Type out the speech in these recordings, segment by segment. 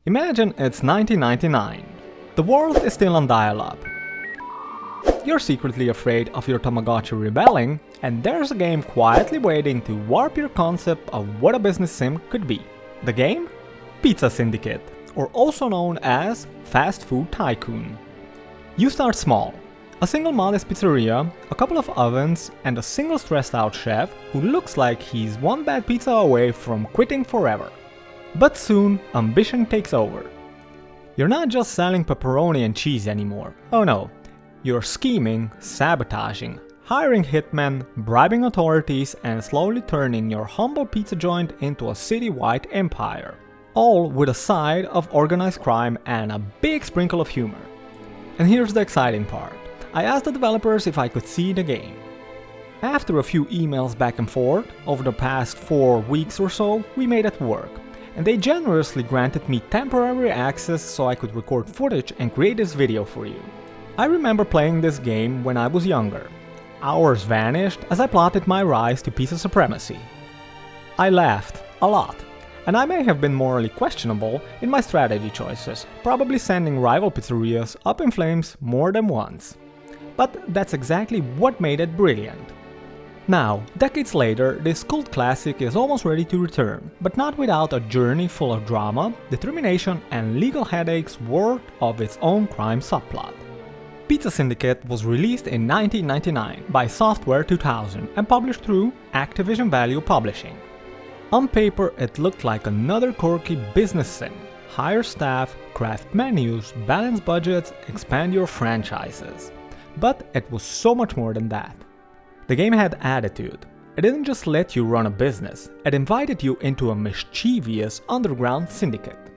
Imagine it's 1999. The world is still on dial-up. You're secretly afraid of your Tamagotchi rebelling, and there's a game quietly waiting to warp your concept of what a business sim could be. The game? Pizza Syndicate, or also known as Fast Food Tycoon. You start small. A single modest pizzeria, a couple of ovens, and a single stressed out chef who looks like he's one bad pizza away from quitting forever. But soon, ambition takes over. You're not just selling pepperoni and cheese anymore. Oh no. You're scheming, sabotaging, hiring hitmen, bribing authorities, and slowly turning your humble pizza joint into a city-wide empire. All with a side of organized crime and a big sprinkle of humor. And here's the exciting part. I asked the developers if I could see the game. After a few emails back and forth, over the past 4 weeks or so, we made it work. And they generously granted me temporary access so I could record footage and create this video for you. I remember playing this game when I was younger. Hours vanished as I plotted my rise to pizza supremacy. I laughed a lot, and I may have been morally questionable in my strategy choices, probably sending rival pizzerias up in flames more than once. But that's exactly what made it brilliant. Now, decades later, this cult classic is almost ready to return, but not without a journey full of drama, determination, and legal headaches worth of its own crime subplot. Pizza Syndicate was released in 1999 by Software 2000 and published through Activision Value Publishing. On paper, it looked like another quirky business sim. Hire staff, craft menus, balance budgets, expand your franchises. But it was so much more than that. The game had attitude. It didn't just let you run a business, it invited you into a mischievous underground syndicate.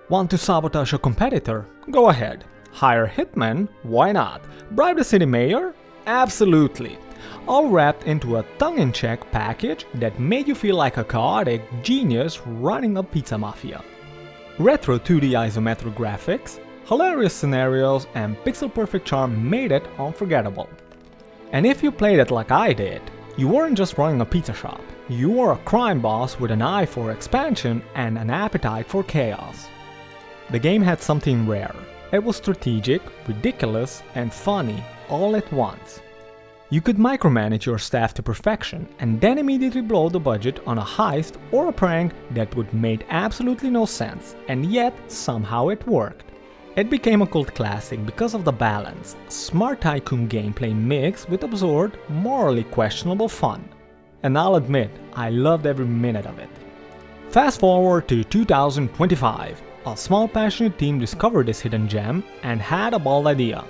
Want to sabotage a competitor? Go ahead. Hire hitmen? Why not? Bribe the city mayor? Absolutely. All wrapped into a tongue-in-cheek package that made you feel like a chaotic genius running a pizza mafia. Retro 2D isometric graphics, hilarious scenarios, and pixel-perfect charm made it unforgettable. And if you played it like I did, you weren't just running a pizza shop, you were a crime boss with an eye for expansion and an appetite for chaos. The game had something rare. It was strategic, ridiculous, and funny all at once. You could micromanage your staff to perfection and then immediately blow the budget on a heist or a prank that would make absolutely no sense, and yet somehow it worked. It became a cult classic because of the balance, smart tycoon gameplay mixed with absurd, morally questionable fun. And I'll admit, I loved every minute of it. Fast forward to 2025, a small passionate team discovered this hidden gem and had a bold idea: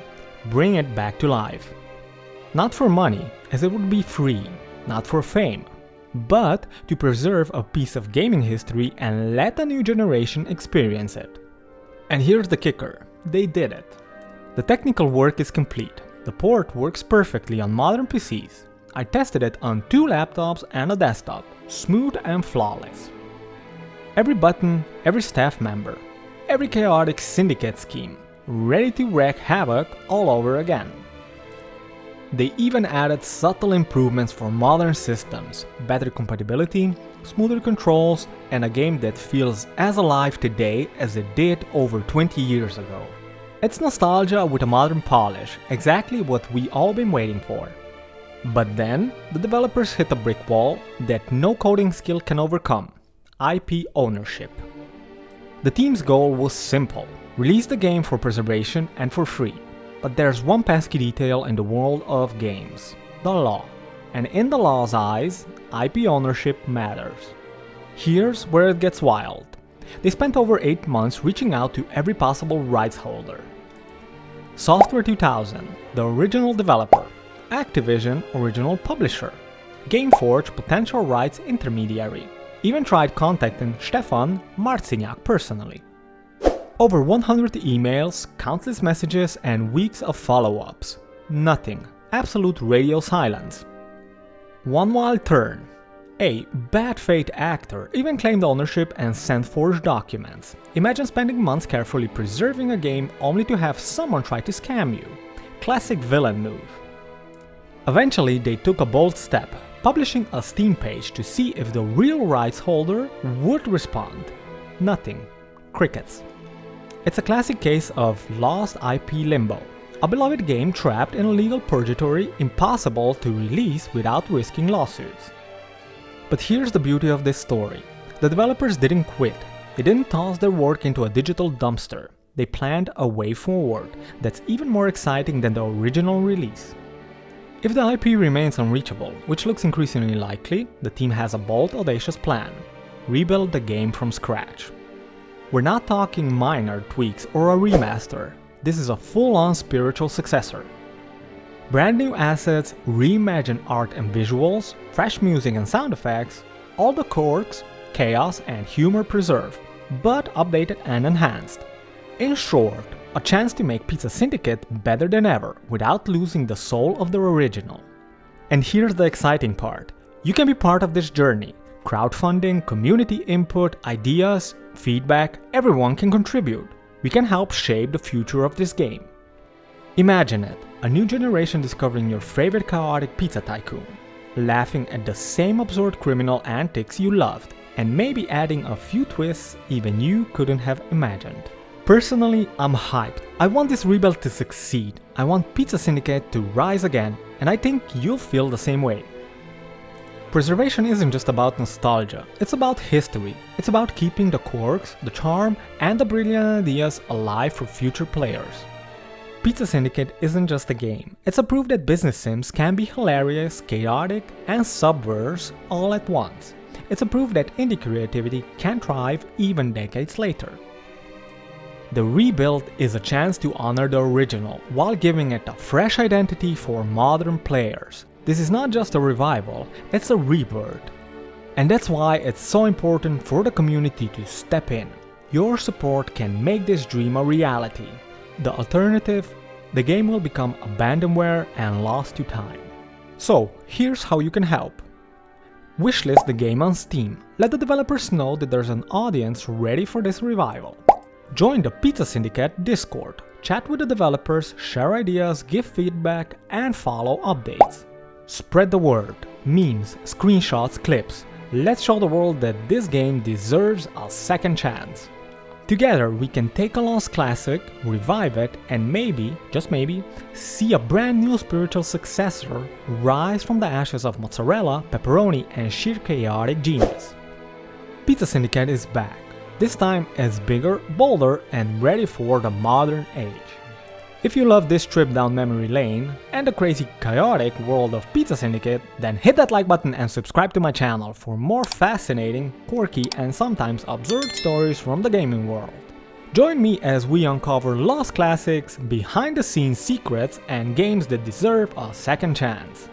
bring it back to life. Not for money, as it would be free, not for fame, but to preserve a piece of gaming history and let a new generation experience it. And here's the kicker, they did it. The technical work is complete. The port works perfectly on modern PCs. I tested it on 2 laptops and a desktop, smooth and flawless. Every button, every staff member, every chaotic syndicate scheme, ready to wreak havoc all over again. They even added subtle improvements for modern systems, better compatibility, smoother controls, and a game that feels as alive today as it did over 20 years ago. It's nostalgia with a modern polish, exactly what we all been waiting for. But then, the developers hit a brick wall that no coding skill can overcome: IP ownership. The team's goal was simple: release the game for preservation and for free. But there's one pesky detail in the world of games: the law. And in the law's eyes, IP ownership matters. Here's where it gets wild. They spent over 8 months reaching out to every possible rights holder. Software 2000, the original developer. Activision, original publisher. Gameforge, potential rights intermediary. Even tried contacting Stefan Marciniak personally. Over 100 emails, countless messages, and weeks of follow-ups. Nothing. Absolute radio silence. One wild turn. A bad faith actor even claimed ownership and sent forged documents. Imagine spending months carefully preserving a game only to have someone try to scam you. Classic villain move. Eventually, they took a bold step, publishing a Steam page to see if the real rights holder would respond. Nothing. crickets. It's a classic case of lost IP limbo, a beloved game trapped in a legal purgatory impossible to release without risking lawsuits. But here's the beauty of this story. The developers didn't quit. They didn't toss their work into a digital dumpster. They planned a way forward that's even more exciting than the original release. If the IP remains unreachable, which looks increasingly likely, the team has a bold, audacious plan: rebuild the game from scratch. We're not talking minor tweaks or a remaster. This is a full-on spiritual successor. Brand new assets, reimagined art and visuals, fresh music and sound effects, all the quirks, chaos and humor preserved, but updated and enhanced. In short, a chance to make Pizza Syndicate better than ever without losing the soul of their original. And here's the exciting part. You can be part of this journey. Crowdfunding, community input, ideas, feedback, everyone can contribute. We can help shape the future of this game. Imagine it, a new generation discovering your favorite chaotic pizza tycoon, laughing at the same absurd criminal antics you loved, and maybe adding a few twists even you couldn't have imagined. Personally, I'm hyped. I want this rebuild to succeed. I want Pizza Syndicate to rise again, and I think you'll feel the same way. Preservation isn't just about nostalgia, it's about history. It's about keeping the quirks, the charm, and the brilliant ideas alive for future players. Pizza Syndicate isn't just a game, it's a proof that business sims can be hilarious, chaotic, and subversive all at once. It's a proof that indie creativity can thrive even decades later. The rebuild is a chance to honor the original, while giving it a fresh identity for modern players. This is not just a revival, it's a rebirth. And that's why it's so important for the community to step in. Your support can make this dream a reality. The alternative, the game will become abandonware and lost to time. So, here's how you can help. Wishlist the game on Steam. Let the developers know that there's an audience ready for this revival. Join the Pizza Syndicate Discord. Chat with the developers, share ideas, give feedback, and follow updates. Spread the word. Memes, screenshots, clips. Let's show the world that this game deserves a second chance. Together we can take a lost classic, revive it, and maybe, just maybe, see a brand new spiritual successor rise from the ashes of mozzarella, pepperoni, and sheer chaotic genius. Pizza Syndicate is back. This time as bigger, bolder, and ready for the modern age. If you love this trip down memory lane and the crazy chaotic world of Pizza Syndicate, then hit that like button and subscribe to my channel for more fascinating, quirky, and sometimes absurd stories from the gaming world. Join me as we uncover lost classics, behind the scenes secrets, and games that deserve a second chance.